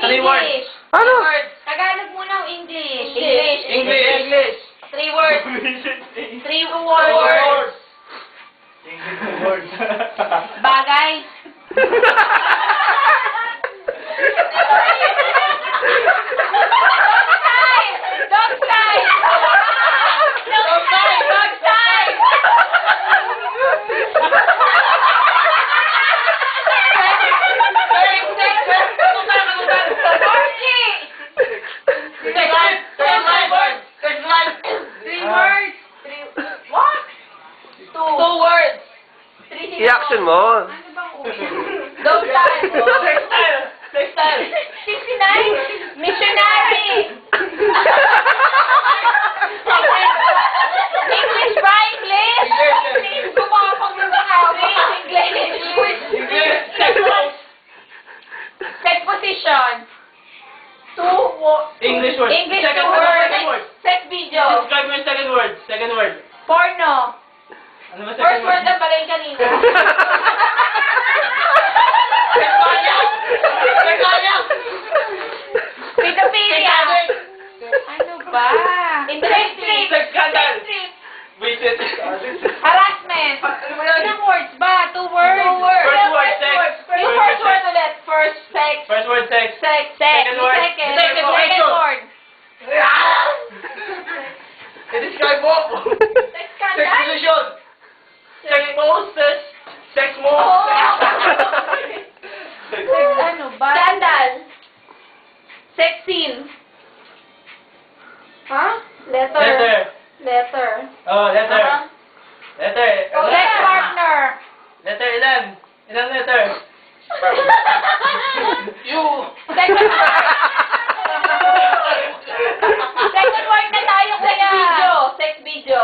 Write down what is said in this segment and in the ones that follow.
Three words. English. Ano? Three words. Tagalog muna o English? English. 3 words. 3 words. Words. Bagay. Dog style. Dog style. Dog style. I-action mo. Ano bang dog style. Textile. 69. Missionary. English ba? English? Please, gumapang ng sabi. English. Sex position. English word. English Second two word. words. Sex video. Describe your second word. Second word. Porno. Ano ba First word na pala yung kanina. Pedophilia. Ano ba? Interesting. Sex scandal. Waited. Harassment. Ilang words ba? 2 words? 2 words. First word, sex. Yung first word ulit. First, sex. First word, sex. Sex. Sex. Second word. Second. Second word. Second word. I-describe mo. Sex Sex scandal? position. Sex poses. Sex moves. Oh. Ano ba? Scandal. Sex scene. Ha? Letter. Letter. Oh, letter. Letter. Sex partner. Letter ilan? Ilang letter? You. Second Second word na tayo kaya. Sex video. Sex video.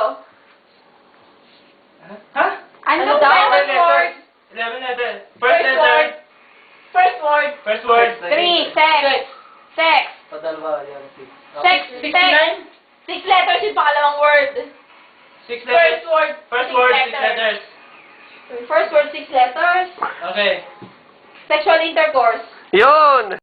Ha? Ano daw? First word. 11 letter. First letter. First word. First word. 3. Sex. Sex. Padalwa. Sex. 69. 6 letters yung pangalawang word. 6 letters. First word. First six word, 6 letters. letters. First word, 6 letters. Okay. Sexual intercourse. Yun!